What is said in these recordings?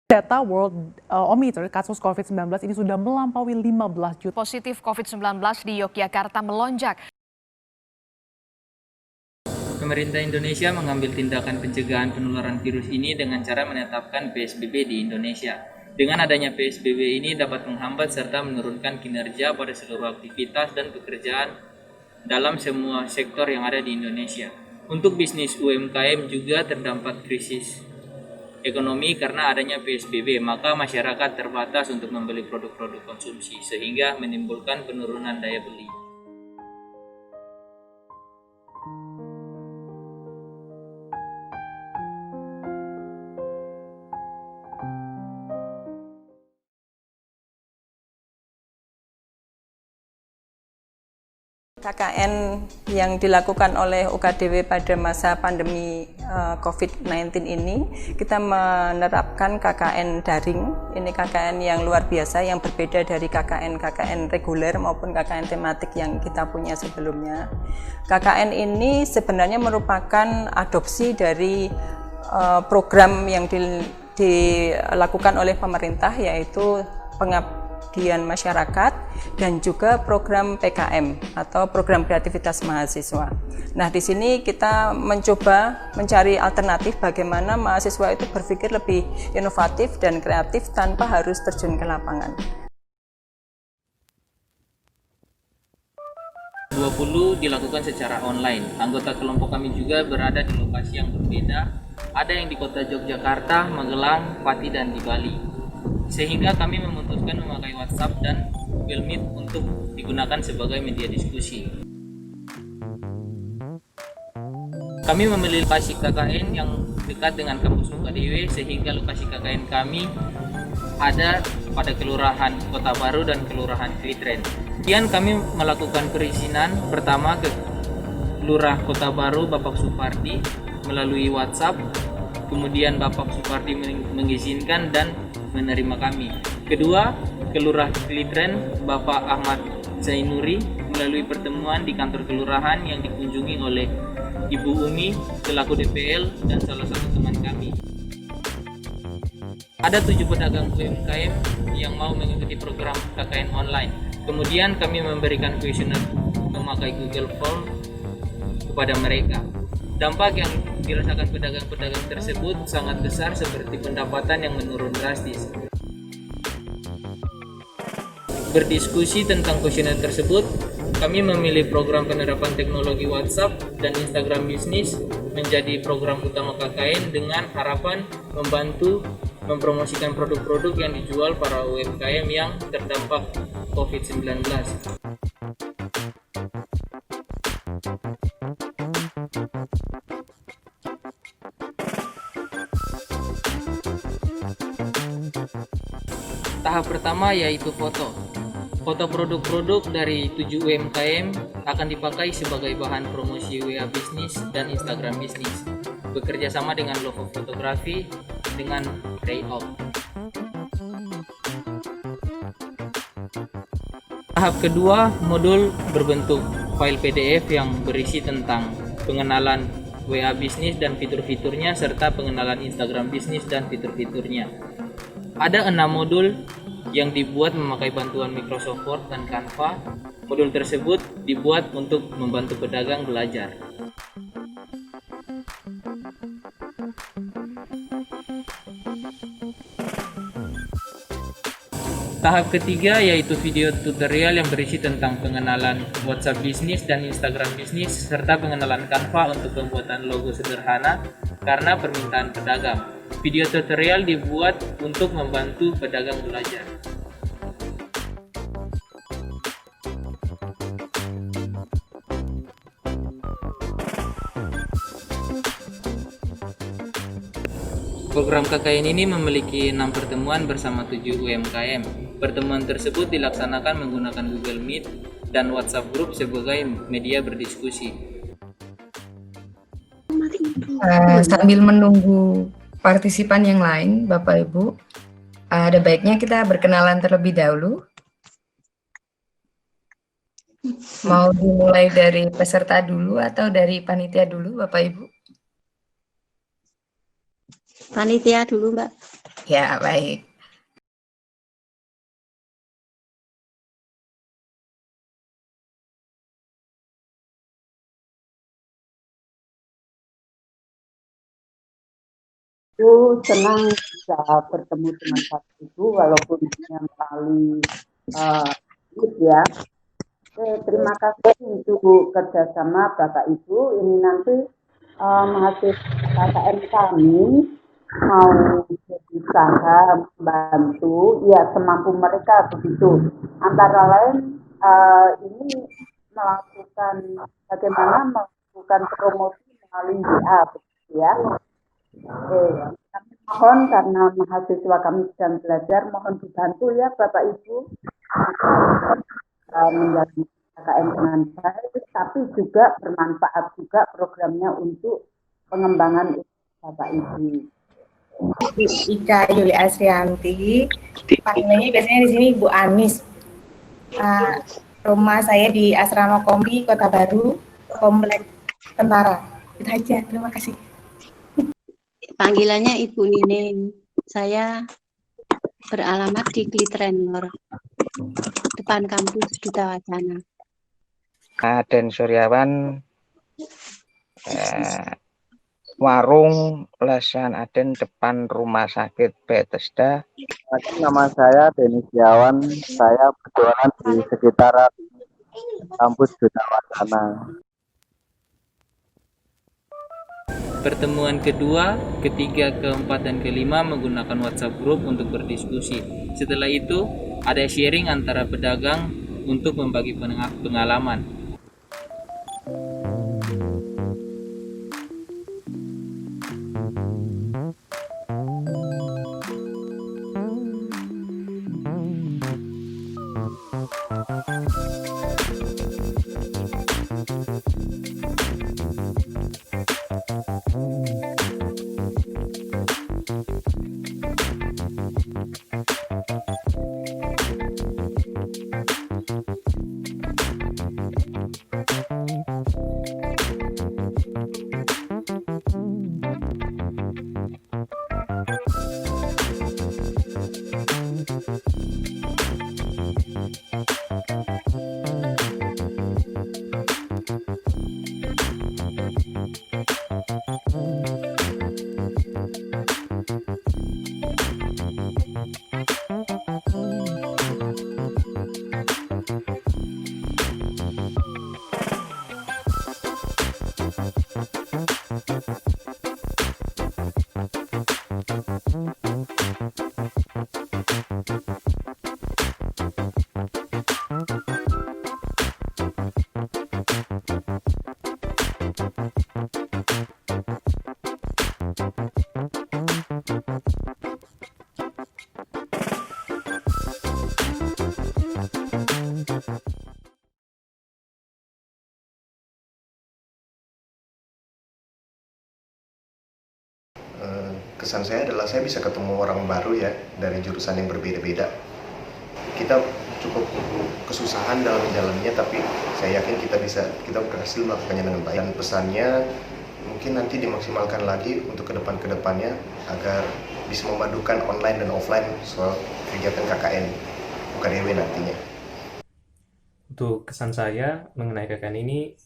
Data Worldometer kasus COVID-19 ini sudah melampaui 15 juta. Positif COVID-19 di Yogyakarta melonjak. Pemerintah Indonesia mengambil tindakan pencegahan penularan virus ini dengan cara menetapkan PSBB di Indonesia. Dengan adanya PSBB ini dapat menghambat serta menurunkan kinerja pada seluruh aktivitas dan pekerjaan dalam semua sektor yang ada di Indonesia. Untuk bisnis UMKM juga terdampak krisis ekonomi karena adanya PSBB, maka masyarakat terbatas untuk membeli produk-produk konsumsi sehingga menimbulkan penurunan daya beli. KKN yang dilakukan oleh UKDW pada masa pandemi COVID-19 ini, kita menerapkan KKN daring. Ini KKN yang luar biasa, yang berbeda dari KKN reguler maupun KKN tematik yang kita punya sebelumnya. KKN ini sebenarnya merupakan adopsi dari program yang dilakukan oleh pemerintah, yaitu pengabdian masyarakat dan juga program PKM atau program kreativitas mahasiswa. Nah, di sini kita mencoba mencari alternatif bagaimana mahasiswa itu berpikir lebih inovatif dan kreatif tanpa harus terjun ke lapangan. 20 dilakukan secara online. Anggota kelompok kami juga berada di lokasi yang berbeda. Ada yang di kota Yogyakarta, Magelang, Pati, dan di Bali. Sehingga kami memutuskan memakai WhatsApp dan Google Meet untuk digunakan sebagai media diskusi. Kami memilih lokasi KKN yang dekat dengan kampus UKDW sehingga lokasi KKN kami ada pada Kelurahan Kota Baru dan Kelurahan Klitren. Kemudian kami melakukan perizinan pertama ke Lurah Kota Baru Bapak Supardi melalui WhatsApp. Kemudian Bapak Supardi mengizinkan dan menerima kami. Kedua, Kelurah Klitren Bapak Ahmad Zainuri melalui pertemuan di kantor kelurahan yang dikunjungi oleh Ibu Umi selaku DPL dan salah satu teman kami. Ada 7 pedagang UMKM yang mau mengikuti program KKN online. Kemudian kami memberikan kuesioner memakai Google Form kepada mereka. Dampak yang dirasakan pedagang-pedagang tersebut sangat besar seperti pendapatan yang menurun drastis. Berdiskusi tentang kuesioner tersebut, kami memilih program penerapan teknologi WhatsApp dan Instagram Business menjadi program utama KKN dengan harapan membantu mempromosikan produk-produk yang dijual para UMKM yang terdampak COVID-19. Tahap pertama yaitu foto. Foto produk-produk dari 7 UMKM akan dipakai sebagai bahan promosi WA Bisnis dan Instagram Bisnis. Bekerja sama dengan Lovo Fotografi dengan Rayout. Tahap kedua, modul berbentuk file PDF yang berisi tentang pengenalan WA Bisnis dan fitur-fiturnya serta pengenalan Instagram Bisnis dan fitur-fiturnya. Ada 6 modul yang dibuat memakai bantuan Microsoft Word dan Canva. Modul tersebut dibuat untuk membantu pedagang belajar. Tahap ketiga yaitu video tutorial yang berisi tentang pengenalan WhatsApp Bisnis dan Instagram Bisnis serta pengenalan Canva untuk pembuatan logo sederhana karena permintaan pedagang. Video tutorial dibuat untuk membantu pedagang belajar. Program KKN ini memiliki 6 pertemuan bersama 7 UMKM. Pertemuan tersebut dilaksanakan menggunakan Google Meet dan WhatsApp Group sebagai media berdiskusi. Sambil menunggu partisipan yang lain, Bapak Ibu, ada baiknya kita berkenalan terlebih dahulu. Mau dimulai dari peserta dulu atau dari panitia dulu, Bapak Ibu? Panitia dulu, Mbak. Ya, baik. Itu senang bisa bertemu dengan Bapak Ibu walaupun hanya melalui Meet ya. Oke, terima kasih untuk kerjasama Bapak Ibu. Ini nanti mahasiswa KKN kami mau berusaha membantu ya semampu mereka begitu. Antara lain ini melakukan bagaimana melakukan promosi melalui WA begitu ya. Kami mohon karena mahasiswa kami sedang belajar, mohon dibantu ya Bapak Ibu menjadi KKN dengan baik, tapi juga bermanfaat juga programnya untuk pengembangan Bapak Ibu. Ika Yuli Asrianti, panggilannya biasanya di sini Bu Anis. Rumah saya di Asrama Kombi Kota Baru, Komplek Tentara. Itu aja, terima kasih. Panggilannya Ibu Nining. Saya beralamat di Klitrenor, depan kampus Duta Wacana. Aden Suryawan, warung Lesan Aden depan Rumah Sakit Bethesda. Nama saya Denis Setiawan, saya berjualan di sekitaran kampus Duta Wacana. Pertemuan kedua, ketiga, keempat, dan kelima menggunakan WhatsApp Group untuk berdiskusi. Setelah itu, ada sharing antara pedagang untuk membagi pengalaman. Kesan saya adalah saya bisa ketemu orang baru ya dari jurusan yang berbeda-beda. Kita cukup kesusahan dalam menjalannya, tapi saya yakin kita berhasil melakukannya dengan baik. Dan pesannya mungkin nanti dimaksimalkan lagi untuk kedepannya agar bisa memadukan online dan offline soal kegiatan KKN UKDW nantinya. Untuk kesan saya mengenai KKN ini,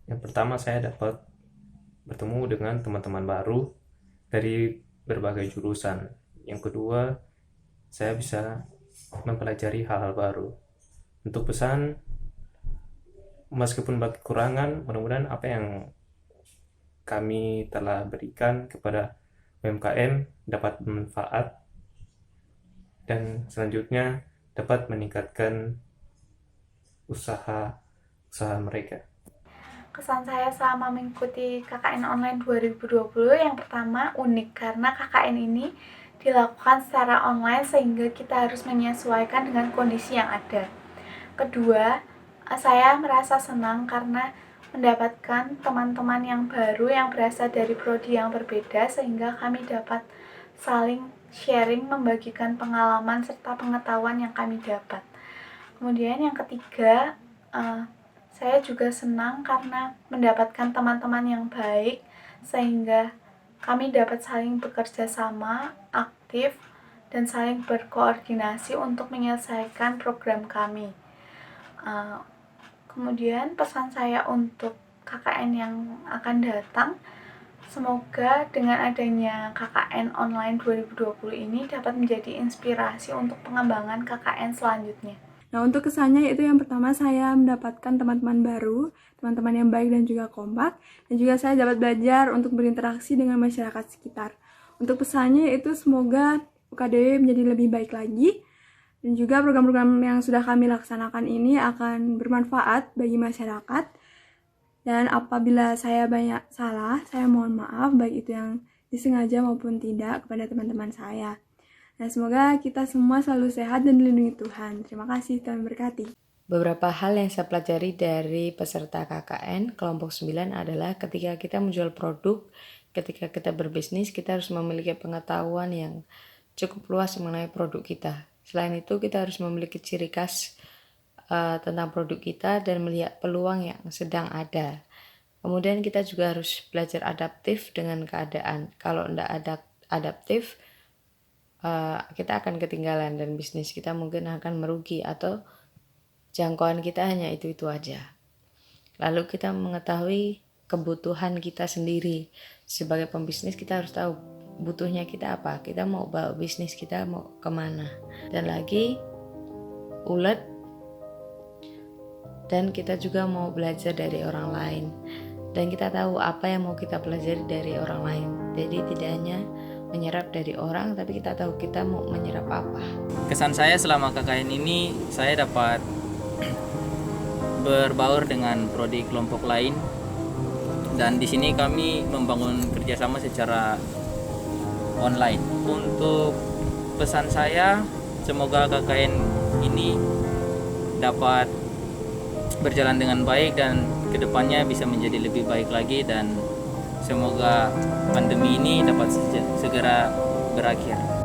yang pertama saya dapat bertemu dengan teman-teman baru dari berbagai jurusan. Yang kedua, saya bisa mempelajari hal-hal baru. Untuk pesan, meskipun banyak kekurangan, mudah-mudahan apa yang kami telah berikan kepada UMKM dapat bermanfaat dan selanjutnya dapat meningkatkan usaha mereka. Kesan saya selama mengikuti KKN Online 2020 yang pertama unik karena KKN ini dilakukan secara online sehingga kita harus menyesuaikan dengan kondisi yang ada. Kedua, saya merasa senang karena mendapatkan teman-teman yang baru yang berasal dari prodi yang berbeda sehingga kami dapat saling sharing, membagikan pengalaman serta pengetahuan yang kami dapat. Kemudian yang ketiga, saya juga senang karena mendapatkan teman-teman yang baik sehingga kami dapat saling bekerja sama, aktif, dan saling berkoordinasi untuk menyelesaikan program kami. Kemudian pesan saya untuk KKN yang akan datang, semoga dengan adanya KKN online 2020 ini dapat menjadi inspirasi untuk pengembangan KKN selanjutnya. Nah, untuk kesannya itu yang pertama saya mendapatkan teman-teman baru, teman-teman yang baik dan juga kompak, dan juga saya dapat belajar untuk berinteraksi dengan masyarakat sekitar. Untuk pesannya itu semoga UKDW menjadi lebih baik lagi, dan juga program-program yang sudah kami laksanakan ini akan bermanfaat bagi masyarakat. Dan apabila saya banyak salah, saya mohon maaf baik itu yang disengaja maupun tidak kepada teman-teman saya. Nah, semoga kita semua selalu sehat dan dilindungi Tuhan. Terima kasih, Tuhan berkati. Beberapa hal yang saya pelajari dari peserta KKN kelompok 9 adalah ketika kita menjual produk, ketika kita berbisnis, kita harus memiliki pengetahuan yang cukup luas mengenai produk kita. Selain itu, kita harus memiliki ciri khas tentang produk kita dan melihat peluang yang sedang ada. Kemudian kita juga harus belajar adaptif dengan keadaan. Kalau tidak adaptif, kita akan ketinggalan dan bisnis kita mungkin akan merugi atau jangkauan kita hanya itu-itu aja. Lalu kita mengetahui kebutuhan kita sendiri. Sebagai pembisnis kita harus tahu butuhnya kita apa, kita mau bawa bisnis kita mau kemana. Dan lagi ulet, dan kita juga mau belajar dari orang lain. Dan kita tahu apa yang mau kita pelajari dari orang lain. Jadi tidak hanya menyerap dari orang, tapi kita tahu kita mau menyerap apa. Kesan saya selama KKN ini, saya dapat berbaur dengan prodi kelompok lain, dan di sini kami membangun kerjasama secara online. Untuk pesan saya, semoga KKN ini dapat berjalan dengan baik dan kedepannya bisa menjadi lebih baik lagi, dan semoga pandemi ini dapat segera berakhir.